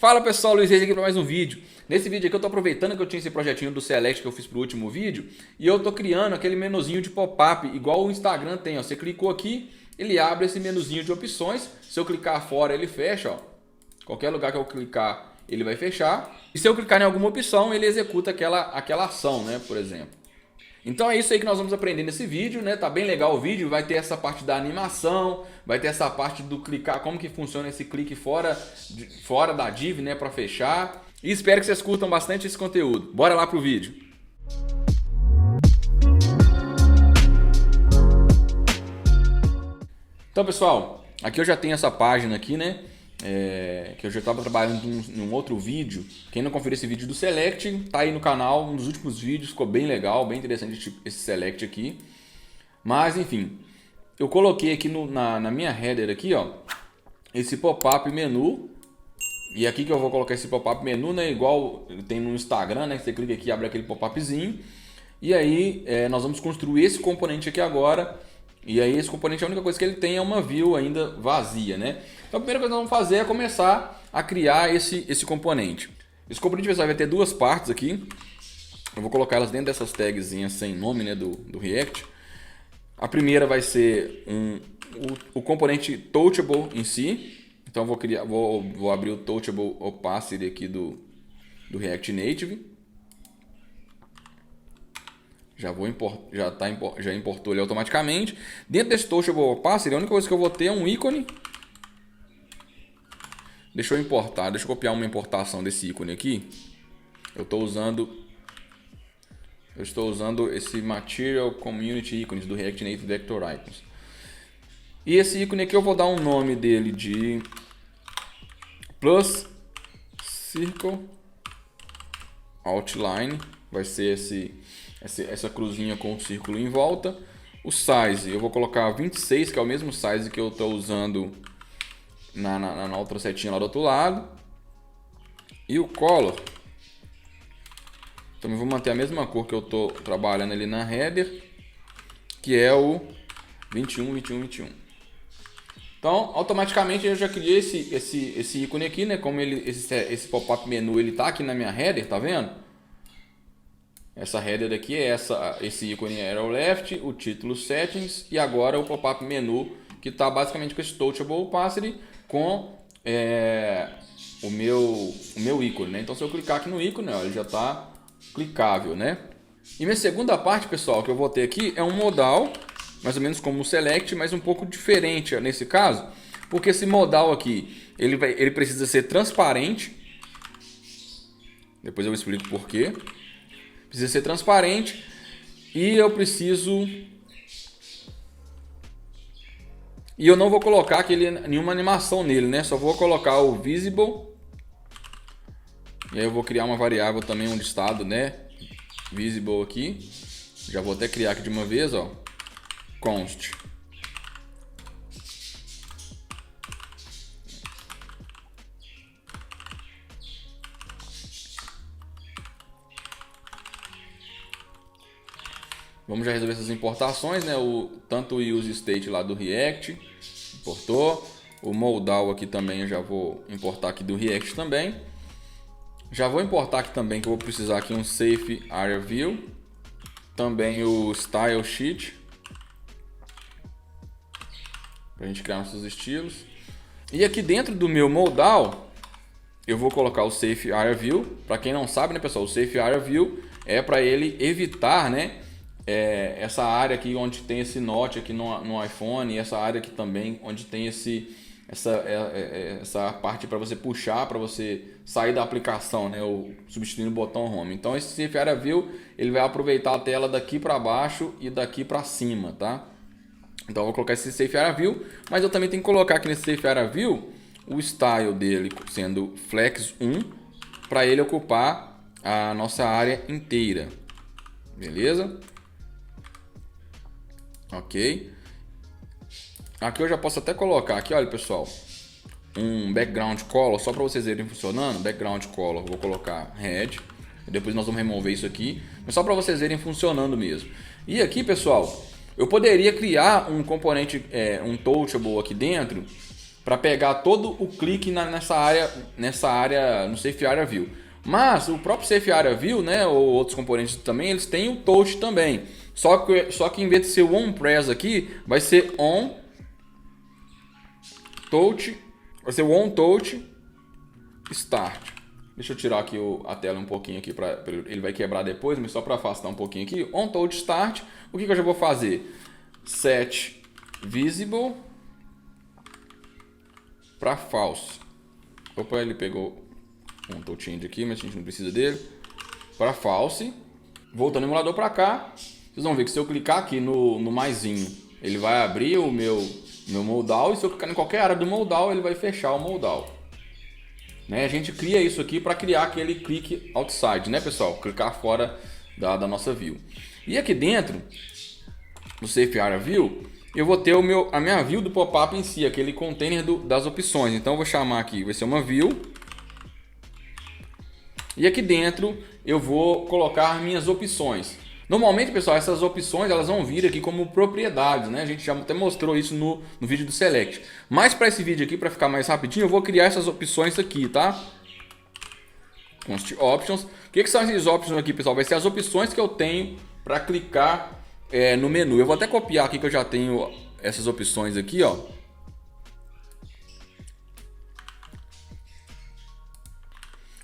Fala pessoal, Luiz Reis aqui para mais um vídeo. Nesse vídeo aqui eu tô aproveitando que eu tinha esse projetinho do Select que eu fiz pro último vídeo e eu tô criando aquele menuzinho de pop-up igual o Instagram tem, ó. Você clicou aqui, ele abre esse menuzinho de opções. Se eu clicar fora, ele fecha, ó. Qualquer lugar que eu clicar, ele vai fechar. E se eu clicar em alguma opção, ele executa aquela ação, né, por exemplo. Então é isso aí que nós vamos aprender nesse vídeo, né? Tá bem legal o vídeo, vai ter essa parte da animação, vai ter essa parte do clicar, como que funciona esse clique fora da div, né, para fechar. E espero que vocês curtam bastante esse conteúdo. Bora lá pro vídeo. Então, pessoal, aqui eu já tenho essa página aqui, né? Que eu já estava trabalhando em um outro vídeo. Quem não conferiu esse vídeo do Select, tá aí no canal, um dos últimos vídeos, ficou bem legal, bem interessante esse Select aqui. Mas enfim, eu coloquei aqui na minha header aqui, ó, esse pop-up menu. E aqui que eu vou colocar esse pop-up menu, né, igual tem no Instagram, né, você clica aqui e abre aquele pop-upzinho. E aí nós vamos construir esse componente aqui agora. E aí esse componente, a única coisa que ele tem é uma view ainda vazia, né? Então a primeira coisa que nós vamos fazer é começar a criar esse componente. Esse componente, pessoal, vai ter duas partes aqui. Eu vou colocar elas dentro dessas tagzinhas sem nome, né, do React. A primeira vai ser o componente Touchable em si. Então eu vou abrir o Touchable Opacity aqui do React Native. Já importou ele automaticamente. Dentro desse Touchable Opacity, a única coisa que eu vou ter é um ícone. Deixa eu copiar uma importação desse ícone aqui. Eu estou usando esse Material Community Icons do React Native Vector Icons. E esse ícone aqui eu vou dar um nome dele de Plus Circle Outline. Vai ser essa cruzinha com o círculo em volta. O size eu vou colocar 26, que é o mesmo size que eu estou usando na outra setinha lá do outro lado. E o color também vou manter a mesma cor que eu estou trabalhando ali na header, que é o 21. Então automaticamente eu já criei esse ícone aqui, né? Como esse pop-up menu ele tá aqui na minha header, tá vendo? Essa header aqui é esse ícone arrow left, o título settings e agora o pop-up menu que está basicamente com esse touchable opacity com o meu ícone, né? Então se eu clicar aqui no ícone, ó, ele já está clicável, né? E minha segunda parte, pessoal, que eu vou ter aqui é um modal, mais ou menos como o select, mas um pouco diferente nesse caso, porque esse modal aqui ele precisa ser transparente. Depois eu explico por quê. Precisa ser transparente e eu não vou colocar nenhuma animação nele, né? Só vou colocar o visible. E aí eu vou criar uma variável também, um listado, né? Visible aqui. Já vou até criar aqui de uma vez, ó. Const. Vamos já resolver essas importações, né? Tanto o use state lá do React, importou. O modal aqui também eu já vou importar aqui do React também. Já vou importar aqui também que eu vou precisar aqui um safe area view. Também o style sheet. Para a gente criar nossos estilos. E aqui dentro do meu modal, eu vou colocar o safe area view. Para quem não sabe, né, pessoal? O safe area view é para ele evitar, né? Essa área aqui onde tem esse note aqui no iPhone, e essa área aqui também onde tem essa parte para você puxar, para você sair da aplicação, né, ou substituindo o botão Home. Então esse Safe Area View ele vai aproveitar a tela daqui para baixo e daqui para cima, tá? Então eu vou colocar esse Safe Area View, mas eu também tenho que colocar aqui nesse Safe Area View o style dele sendo Flex 1 para ele ocupar a nossa área inteira, beleza? Ok. Aqui eu já posso até colocar aqui, olha pessoal, um background color só para vocês verem funcionando. Background color, vou colocar red. Depois nós vamos remover isso aqui, mas só para vocês verem funcionando mesmo. E aqui, pessoal, eu poderia criar um componente, um touchable aqui dentro para pegar todo o clique nessa área no Safe Area View. Mas o próprio Safe Area View, né, ou outros componentes também, eles têm o touch também. Só que em vez de ser o on press aqui, vai ser on touch, vai ser o on touch start. Deixa eu tirar aqui a tela um pouquinho aqui ele vai quebrar depois, mas só para afastar um pouquinho aqui. On touch start. O que eu já vou fazer? Set visible para false. Opa, ele pegou um touch change aqui, mas a gente não precisa dele. Para false. Voltando o emulador para cá, vocês vão ver que se eu clicar aqui no maisinho, ele vai abrir o meu modal, e se eu clicar em qualquer área do modal, ele vai fechar o modal. Né? A gente cria isso aqui para criar aquele click outside, né, pessoal? Clicar fora da nossa view. E aqui dentro, no Safe Area View, eu vou ter a minha view do pop-up em si, aquele container das opções. Então eu vou chamar aqui, vai ser uma view. E aqui dentro eu vou colocar minhas opções. Normalmente, pessoal, essas opções elas vão vir aqui como propriedades, né? A gente já até mostrou isso no vídeo do Select. Mas para esse vídeo aqui, para ficar mais rapidinho, eu vou criar essas opções aqui, tá? Const Options. O que são essas options aqui, pessoal? Vai ser as opções que eu tenho para clicar no menu. Eu vou até copiar aqui que eu já tenho essas opções aqui, ó.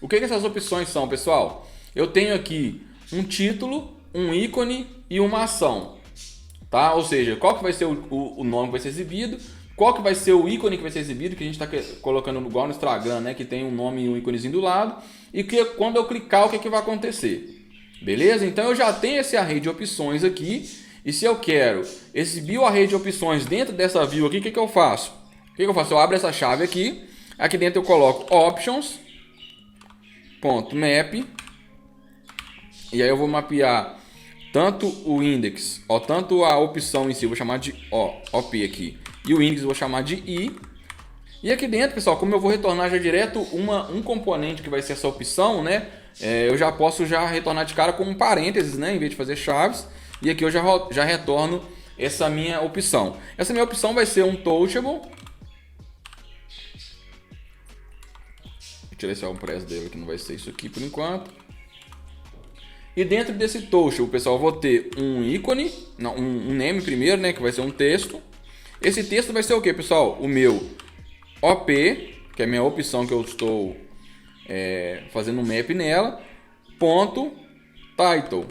O que essas opções são, pessoal? Eu tenho aqui um título, um ícone e uma ação, tá? Ou seja, qual que vai ser o nome que vai ser exibido, qual que vai ser o ícone que vai ser exibido, que a gente está colocando igual no Instagram, né? Que tem um nome e um íconezinho do lado, e que quando eu clicar, o que vai acontecer? Beleza? Então eu já tenho esse array de opções aqui, e se eu quero exibir o array de opções dentro dessa view aqui, o que eu faço? Eu abro essa chave aqui, aqui dentro eu coloco options.map, e aí eu vou mapear tanto o index, tanto a opção em si, eu vou chamar de OP aqui, e o index eu vou chamar de I. E aqui dentro, pessoal, como eu vou retornar já direto um componente que vai ser essa opção, né? Eu já posso retornar de cara com um parênteses, né? Em vez de fazer chaves. E aqui eu já retorno essa minha opção. Essa minha opção vai ser um touchable. Vou tirar esse on-press dele, que não vai ser isso aqui por enquanto. E dentro desse touchable, pessoal, eu vou ter um ícone, um name primeiro, né, que vai ser um texto. Esse texto vai ser o que, pessoal? O meu OP, que é a minha opção que eu estou fazendo um map nela, ponto title.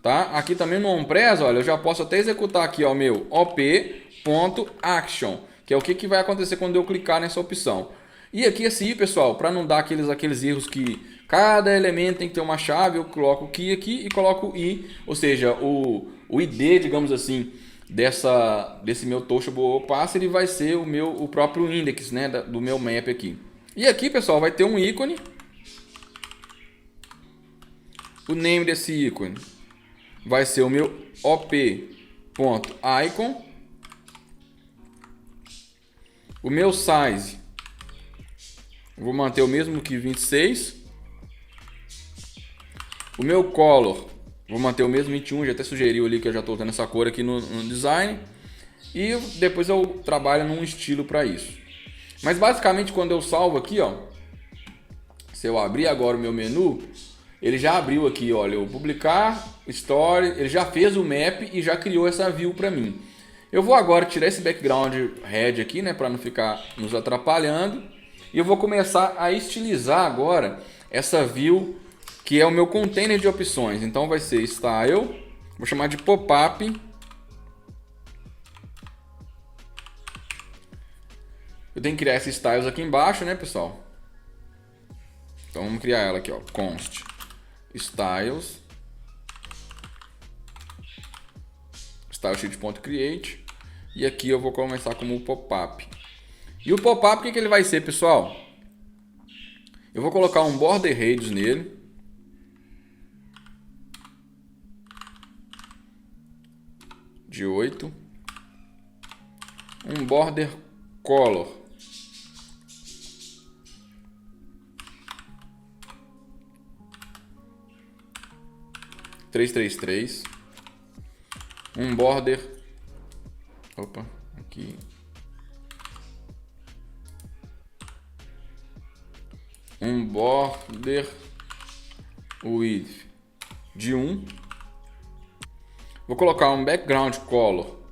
Tá? Aqui também no onPress, olha, eu já posso até executar aqui o meu op.action, que é o que vai acontecer quando eu clicar nessa opção. E aqui assim, pessoal, para não dar aqueles erros que cada elemento tem que ter uma chave, eu coloco o key aqui e coloco o i, ou seja, o id, digamos assim, desse meu touchable pass, ele vai ser o próprio index, né, do meu map aqui. E aqui, pessoal, vai ter um ícone. O name desse ícone vai ser o meu op.icon. O meu size, eu vou manter o mesmo que 26. O meu color, vou manter o mesmo 21, já até sugeriu ali que eu já estou usando essa cor aqui no design. E depois eu trabalho num estilo para isso. Mas basicamente quando eu salvo aqui, ó, se eu abrir agora o meu menu, ele já abriu aqui, olha, eu publicar, story, ele já fez o map e já criou essa view para mim. Eu vou agora tirar esse background red aqui, né, para não ficar nos atrapalhando. E eu vou começar a estilizar agora essa view, que é o meu container de opções. Então vai ser style, vou chamar de pop-up. Eu tenho que criar esses styles aqui embaixo, né, pessoal? Então vamos criar ela aqui, ó, const styles stylesheet.create, e aqui eu vou começar como pop-up. E o pop-up, o que ele vai ser, pessoal? Eu vou colocar um border radius nele. De 8. Um border color. (333). Um border. Opa, aqui. um border width de 1. Vou colocar um background color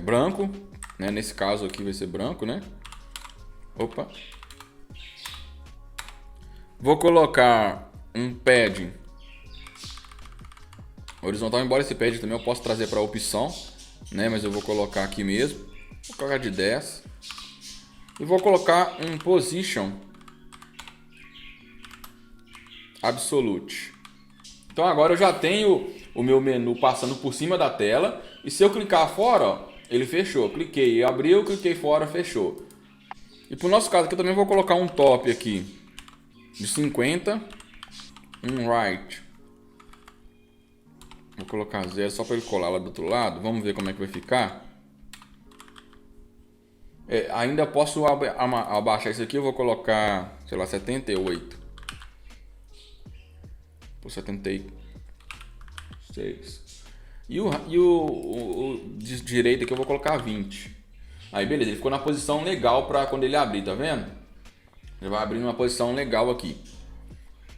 branco, né? Nesse caso aqui vai ser branco, né? Opa. Vou colocar um padding horizontal, embora esse padding também eu posso trazer para opção, né? Mas eu vou colocar aqui mesmo. Vou colocar de 10. E vou colocar um position absolute. Então agora eu já tenho o meu menu passando por cima da tela. E se eu clicar fora, ó, ele fechou. Cliquei, abriu, cliquei fora, fechou. E para o nosso caso aqui eu também vou colocar um top aqui de 50. Um right. Vou colocar 0 só para ele colar lá do outro lado. Vamos ver como é que vai ficar. Ainda posso abaixar isso aqui. Eu vou colocar, sei lá, 78. Por 76. E o de direita aqui eu vou colocar 20. Aí beleza, ele ficou na posição legal para quando ele abrir, tá vendo? Ele vai abrir numa posição legal aqui.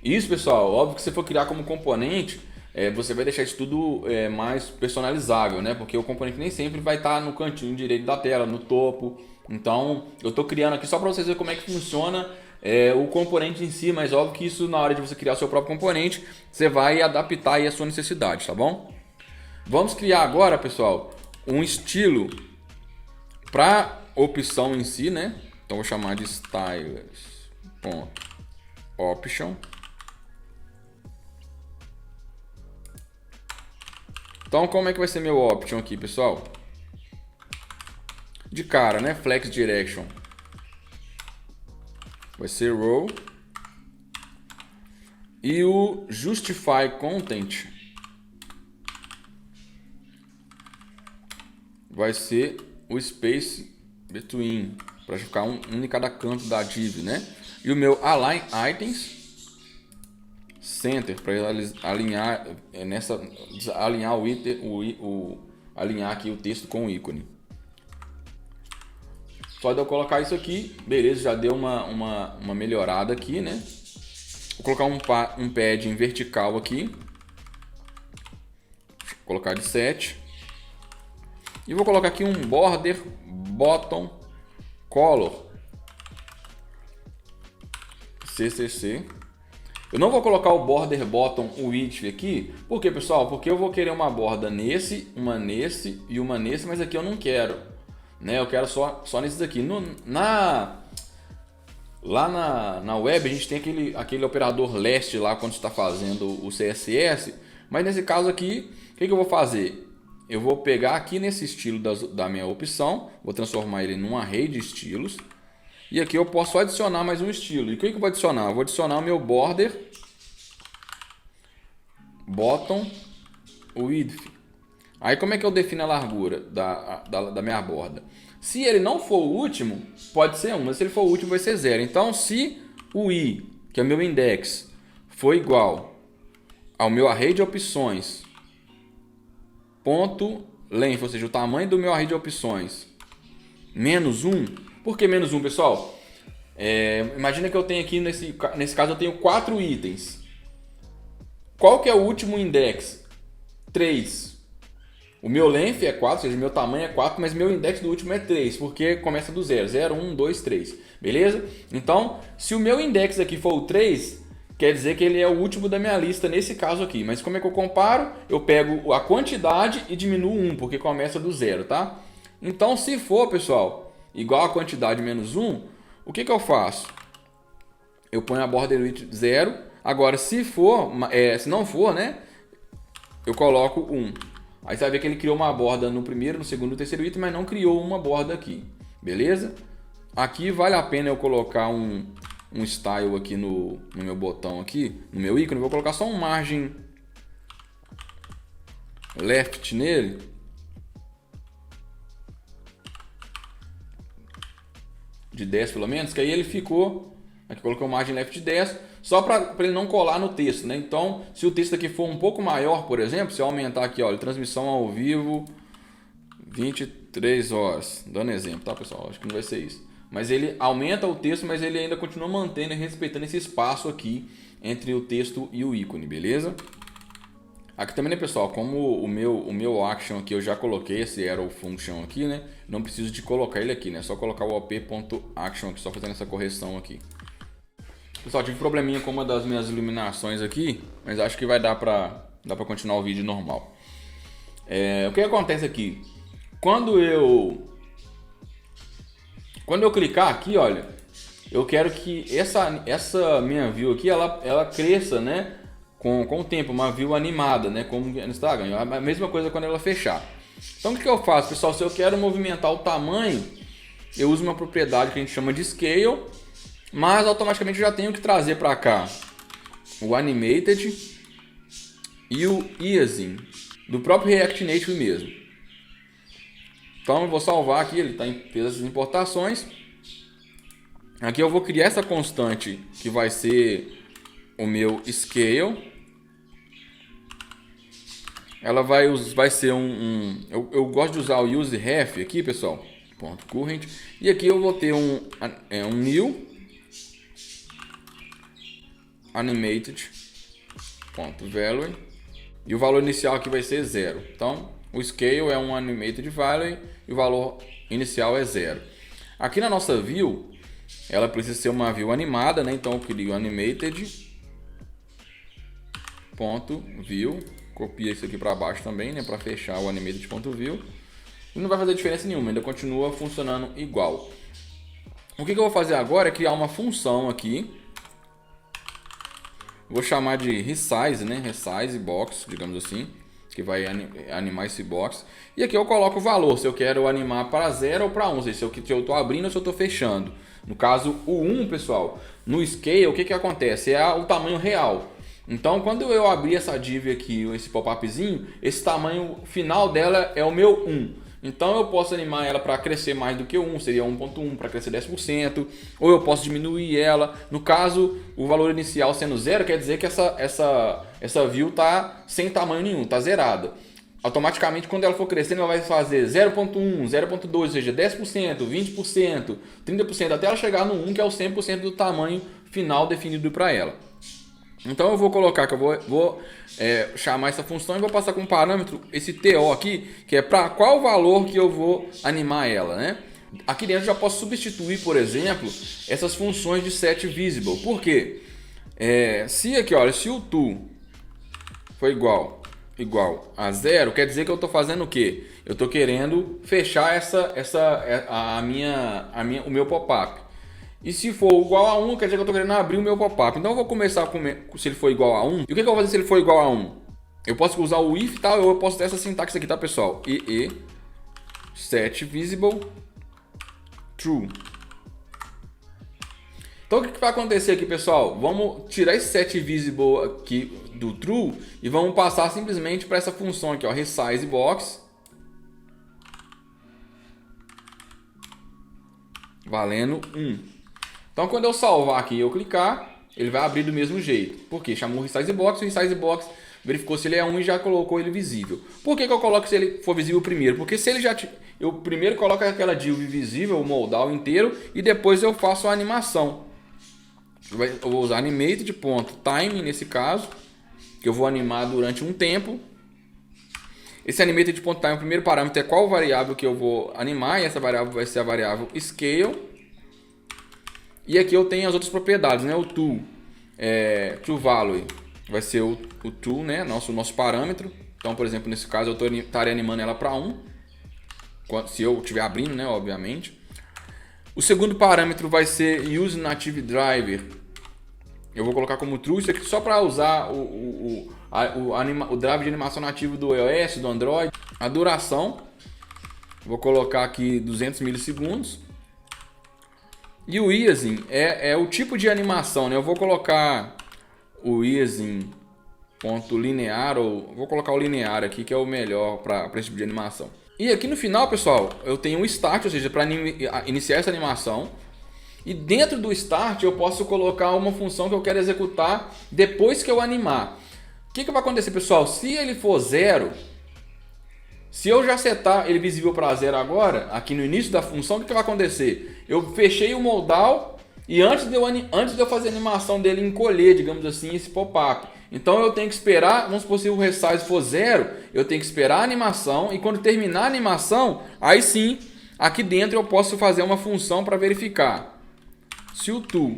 Isso, pessoal, óbvio que se for criar como componente, você vai deixar isso tudo mais personalizável, né? Porque o componente nem sempre vai estar no cantinho direito da tela, no topo. Então, eu estou criando aqui só para vocês verem como é que funciona o componente em si, mas óbvio que isso na hora de você criar o seu próprio componente, você vai adaptar aí a sua necessidade, tá bom? Vamos criar agora, pessoal, um estilo para opção em si, né? Então vou chamar de stylers.option. Então como é que vai ser meu option aqui, pessoal? De cara, né? Flex direction. Vai ser row. E o justify content vai ser o space between, para ficar um em cada canto da div, né? E o meu align items center, para alinhar alinhar alinhar aqui o texto com o ícone. Só de eu colocar isso aqui, beleza, já deu uma melhorada aqui, né? Vou colocar um padding vertical aqui. Vou colocar de 7. E vou colocar aqui um border bottom color CCC. Eu não vou colocar o border bottom width aqui, por quê, pessoal? Porque eu vou querer uma borda nesse, uma nesse e uma nesse, mas aqui eu não quero, né? Eu quero só nesses aqui. Lá na web a gente tem aquele operador last lá quando está fazendo o CSS, mas nesse caso aqui, o que eu vou fazer? Eu vou pegar aqui nesse estilo da minha opção, vou transformar ele num array de estilos. E aqui eu posso adicionar mais um estilo. E o que eu vou adicionar? Eu vou adicionar o meu border bottom width. Aí como é que eu defino a largura da minha borda? Se ele não for o último, pode ser 1, mas se ele for o último vai ser 0. Então se o i, que é o meu index, for igual ao meu array de opções, ponto length, ou seja, o tamanho do meu array de opções, menos 1. Por que menos 1, pessoal? Imagina que eu tenho aqui, nesse caso, eu tenho 4 itens. Qual que é o último index? 3. O meu length é 4, ou seja, o meu tamanho é 4, mas meu index do último é 3, porque começa do 0. 0, 1, 2, 3. Beleza? Então, se o meu index aqui for o 3, quer dizer que ele é o último da minha lista nesse caso aqui. Mas como é que eu comparo? Eu pego a quantidade e diminuo 1, porque começa do 0, tá? Então, se for, pessoal, igual a quantidade menos 1, o que eu faço? Eu ponho a border width 0. Agora, se não for, né? Eu coloco 1. Aí você vai ver que ele criou uma borda no primeiro, no segundo e no terceiro item, mas não criou uma borda aqui. Beleza? Aqui vale a pena eu colocar um style aqui no meu botão aqui, no meu ícone. Eu vou colocar só um margin left nele. De 10 pelo menos, que aí ele ficou, aqui coloquei o margin left de 10, só para ele não colar no texto, né? Então, se o texto aqui for um pouco maior, por exemplo, se eu aumentar aqui, olha, transmissão ao vivo, 23 horas, dando exemplo, tá, pessoal? Acho que não vai ser isso. mas ele aumenta o texto, mas ele ainda continua mantendo e respeitando esse espaço aqui entre o texto e o ícone, beleza? Aqui também, né, pessoal, como o meu action aqui eu já coloquei esse arrow function aqui, né? Não preciso de colocar ele aqui, né? Só colocar o op.action aqui, só fazendo essa correção aqui. Pessoal, tive probleminha com uma das minhas iluminações aqui, mas acho que vai dar pra continuar o vídeo normal. O que acontece aqui? Quando eu clicar aqui, olha, eu quero que essa minha view aqui, ela cresça, né? Com o tempo, uma view animada, né? Como no Instagram. A mesma coisa quando ela fechar. Então o que eu faço, pessoal? Se eu quero movimentar o tamanho, eu uso uma propriedade que a gente chama de Scale, mas automaticamente eu já tenho que trazer para cá o Animated e o Easing do próprio React Native mesmo. Então eu vou salvar aqui, ele fez essas importações. Aqui eu vou criar essa constante que vai ser o meu Scale. Ela vai ser eu gosto de usar o useRef aqui, pessoal, .current, e aqui eu vou ter um new animated.value e o valor inicial aqui vai ser 0. Então o scale é um animated value e o valor inicial é 0. Aqui na nossa view, ela precisa ser uma view animada, né? Então eu crio animated.view. Copia isso aqui para baixo também, né, para fechar o animated.view. E não vai fazer diferença nenhuma, ainda continua funcionando igual. O que eu vou fazer agora é criar uma função aqui. Vou chamar de resize, né, resize box, digamos assim, que vai animar esse box. E aqui eu coloco o valor, se eu quero animar para 0 ou para 1, se eu estou abrindo ou se eu estou fechando. No caso, o 1, pessoal, no scale, o que acontece? É o tamanho real. Então, quando eu abrir essa div aqui, esse pop-upzinho, esse tamanho final dela é o meu 1. Então, eu posso animar ela para crescer mais do que o 1, seria 1.1 para crescer 10%, ou eu posso diminuir ela. No caso, o valor inicial sendo 0, quer dizer que essa view está sem tamanho nenhum, está zerada. Automaticamente, quando ela for crescendo, ela vai fazer 0.1, 0.2, ou seja, 10%, 20%, 30%, até ela chegar no 1, que é o 100% do tamanho final definido para ela. Então eu vou colocar que eu vou chamar essa função e vou passar como parâmetro esse TO aqui, que é para qual valor que eu vou animar ela, né? Aqui dentro eu já posso substituir, por exemplo, essas funções de setVisible. Por quê? Se aqui, olha, se o to for igual a 0, quer dizer que eu estou fazendo o quê? Eu estou querendo fechar o meu pop-up. E se for igual a 1, quer dizer que eu estou querendo abrir o meu pop-up. Então eu vou começar se ele for igual a 1. E o que eu vou fazer se ele for igual a 1? Eu posso usar o if, tá? Ou eu posso ter essa sintaxe aqui, tá, pessoal? setVisible true. Então o que vai acontecer aqui, pessoal? Vamos tirar esse setVisible aqui do true e vamos passar simplesmente para essa função aqui, ó, resize box, valendo 1. Então quando eu salvar aqui e eu clicar, ele vai abrir do mesmo jeito. Por quê? Chamou o resize box, o resize box verificou se ele é 1 e já colocou ele visível. Por que eu coloco se ele for visível primeiro? Porque se ele eu primeiro coloco aquela div visível, o modal inteiro, e depois eu faço a animação. Eu vou usar animated.time nesse caso, que eu vou animar durante um tempo. Esse animated.time, o primeiro parâmetro é qual variável que eu vou animar, e essa variável vai ser a variável scale. E aqui eu tenho as outras propriedades, né? O toValue vai ser o to, né? Nosso parâmetro. Então, por exemplo, nesse caso eu estaria animando ela para 1, se eu estiver abrindo, né? Obviamente. O segundo parâmetro vai ser useNativeDriver. Eu vou colocar como true, isso aqui só para usar o drive de animação nativo do iOS, do Android. A duração, vou colocar aqui 200 milissegundos. E o easing é o tipo de animação, né? Eu vou colocar o easing.linear, ou vou colocar o linear aqui, que é o melhor para esse tipo de animação. E aqui no final, pessoal, eu tenho um start, ou seja, para iniciar essa animação. E dentro do start eu posso colocar uma função que eu quero executar depois que eu animar. O que vai acontecer, pessoal? Se ele for 0, Se eu já setar ele visível para 0 agora, aqui no início da função, o que vai acontecer? Eu fechei o modal e antes de eu fazer a animação dele encolher, digamos assim, esse pop-up. Então eu tenho que esperar, vamos supor, se o resize for 0, eu tenho que esperar a animação e quando terminar a animação, aí sim, aqui dentro eu posso fazer uma função para verificar se o to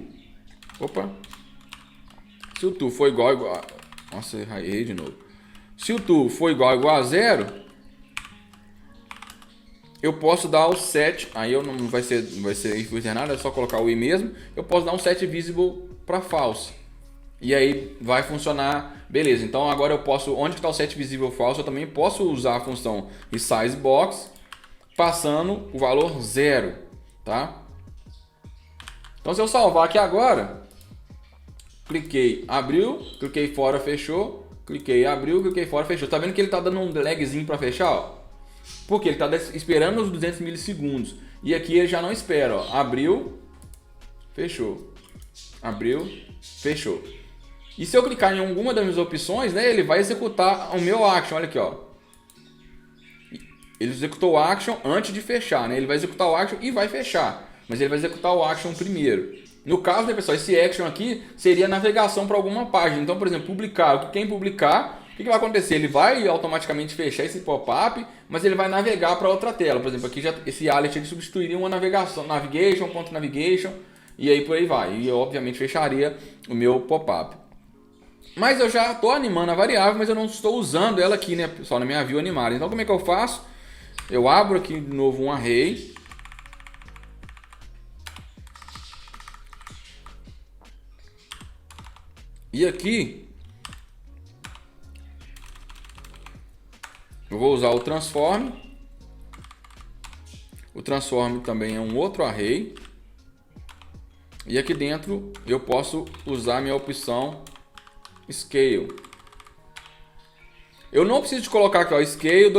for igual a... Nossa, errei de novo. Se o to for igual a 0, eu posso dar o set, aí eu não vai ser if nada, é só colocar o i mesmo. Eu posso dar um set visible para false. E aí vai funcionar, beleza. Então agora eu posso, onde está o set visible false, eu também posso usar a função resize box passando o valor 0, tá? Então se eu salvar aqui agora, cliquei, abriu, cliquei fora, fechou, cliquei, abriu, cliquei fora, fechou. Tá vendo que ele tá dando um lagzinho para fechar, ó? Porque ele tá esperando os 200 milissegundos. E aqui ele já não espera, ó. Abriu, fechou. Abriu, fechou. E se eu clicar em alguma das minhas opções, né, ele vai executar o meu action, olha aqui, ó. Ele executou o action antes de fechar, né? Ele vai executar o action e vai fechar. Mas ele vai executar o action primeiro. No caso, né, pessoal, esse action aqui seria navegação para alguma página. Então, por exemplo, publicar. Quem publicar, o que vai acontecer? Ele vai automaticamente fechar esse pop-up, mas ele vai navegar para outra tela. Por exemplo, aqui já, esse alert ele substituiria uma navegação, navigation, e aí por aí vai. E eu, obviamente, fecharia o meu pop-up. Mas eu já estou animando a variável, mas eu não estou usando ela aqui, né, pessoal, na minha view animada. Então, como é que eu faço? Eu abro aqui de novo um array. E aqui eu vou usar o transform. O transform também é um outro array. E aqui dentro eu posso usar a minha opção scale. Eu não preciso de colocar aqui, ó, scale,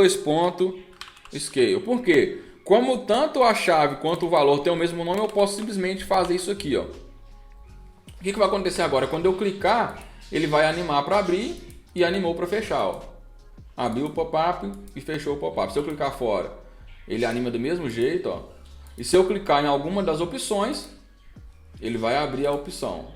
scale. Por quê? Como tanto a chave quanto o valor tem o mesmo nome, eu posso simplesmente fazer isso aqui, ó. O que vai acontecer agora? Quando eu clicar, ele vai animar para abrir e animou para fechar, ó. Abriu o pop-up e fechou o pop-up. Se eu clicar fora, ele anima do mesmo jeito, ó. E se eu clicar em alguma das opções, ele vai abrir a opção.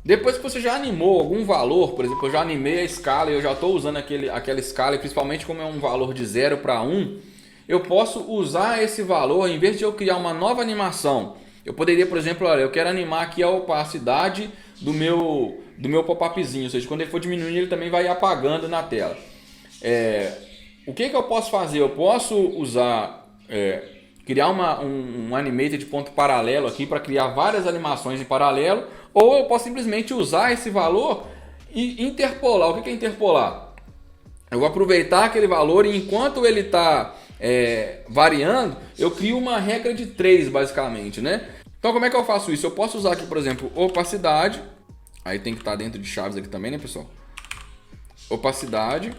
Depois que você já animou algum valor, por exemplo, eu já animei a escala e eu já estou usando aquela escala, principalmente como é um valor de 0 para 1, eu posso usar esse valor, em vez de eu criar uma nova animação. Eu poderia, por exemplo, olha, eu quero animar aqui a opacidade do meu pop-upzinho, ou seja, quando ele for diminuindo, ele também vai apagando na tela. O que eu posso fazer? Eu posso usar, criar um animator de ponto paralelo aqui para criar várias animações em paralelo, ou eu posso simplesmente usar esse valor e interpolar. O que é interpolar? Eu vou aproveitar aquele valor e enquanto ele está variando, eu crio uma regra de 3 basicamente, né? Então como é que eu faço isso? Eu posso usar aqui, por exemplo, opacidade. Aí tem que estar dentro de chaves aqui também, né, pessoal? Opacidade.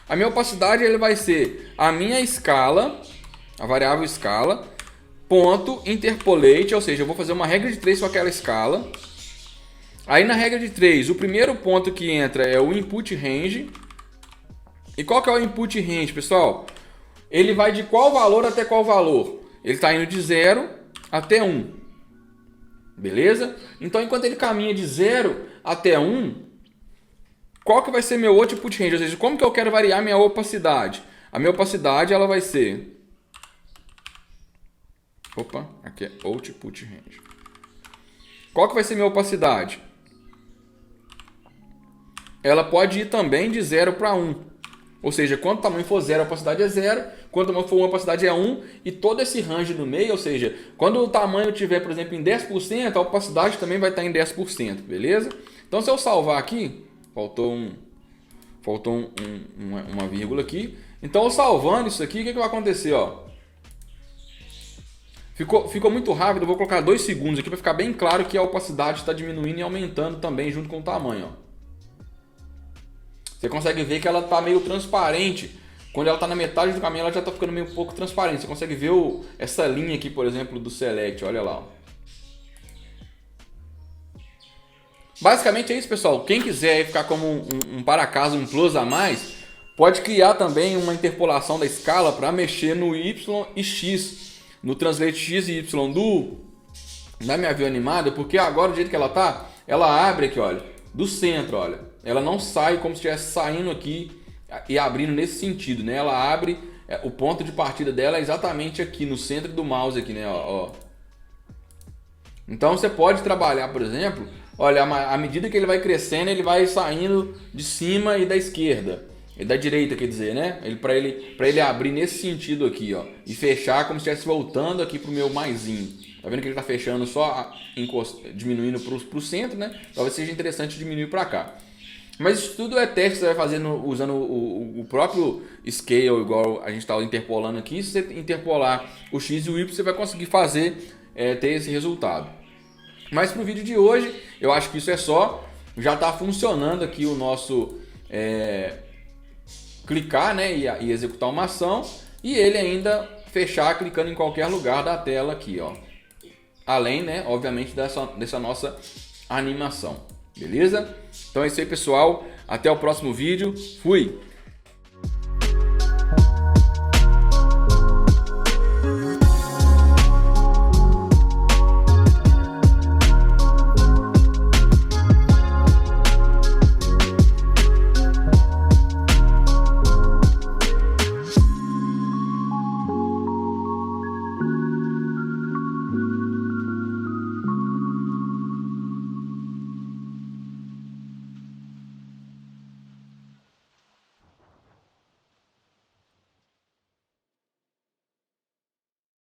A minha opacidade ele vai ser a minha escala, a variável escala, ponto interpolate, ou seja, eu vou fazer uma regra de 3 com aquela escala. Aí na regra de 3, o primeiro ponto que entra é o input range. E qual que é o input range, pessoal? Ele vai de qual valor até qual valor? Ele está indo de 0 até 1. Beleza? Então, enquanto ele caminha de 0 até 1, qual que vai ser meu output range? Ou seja, como que eu quero variar minha opacidade? A minha opacidade ela vai ser... Opa, aqui é output range. Qual que vai ser minha opacidade? Ela pode ir também de 0 para 1. Ou seja, quanto tamanho for 0, a opacidade é 0. Quanto tamanho for 1, a opacidade é 1. E todo esse range no meio, ou seja, quando o tamanho estiver, por exemplo, em 10%, a opacidade também vai estar em 10%, beleza? Então, se eu salvar aqui, faltou uma vírgula aqui. Então, eu salvando isso aqui, o que vai acontecer? Ó? Ficou muito rápido, eu vou colocar 2 segundos aqui para ficar bem claro que a opacidade está diminuindo e aumentando também junto com o tamanho. Ó. Você consegue ver que ela está meio transparente. Quando ela está na metade do caminho, ela já está ficando meio pouco transparente. Você consegue ver essa linha aqui, por exemplo, do select. Olha lá. Ó. Basicamente é isso, pessoal. Quem quiser ficar como um para casa, um plus a mais, Pode criar também uma interpolação da escala para mexer no Y e X, no translate X e Y da minha view animada, porque agora do jeito que ela tá, ela abre aqui, olha, do centro, olha. Ela não sai como se estivesse saindo aqui e abrindo nesse sentido, né? Ela abre, o ponto de partida dela é exatamente aqui no centro do mouse aqui, né? Ó. Então você pode trabalhar, por exemplo, olha, à medida que ele vai crescendo, ele vai saindo de cima e da esquerda. E da direita, quer dizer, né? Para ele abrir nesse sentido aqui, ó, e fechar como se estivesse voltando aqui pro meu maisinho. Tá vendo que ele tá fechando só diminuindo pro centro, né? Talvez seja interessante diminuir para cá. Mas isso tudo é teste que você vai fazendo usando o próprio scale, igual a gente está interpolando aqui. Se você interpolar o X e o Y, você vai conseguir fazer, ter esse resultado. Mas para o vídeo de hoje, eu acho que isso é só. Já está funcionando aqui o nosso clicar, né, e executar uma ação. E ele ainda fechar clicando em qualquer lugar da tela aqui, ó. Além, né, obviamente, dessa nossa animação. Beleza? Então é isso aí, pessoal. Até o próximo vídeo. Fui!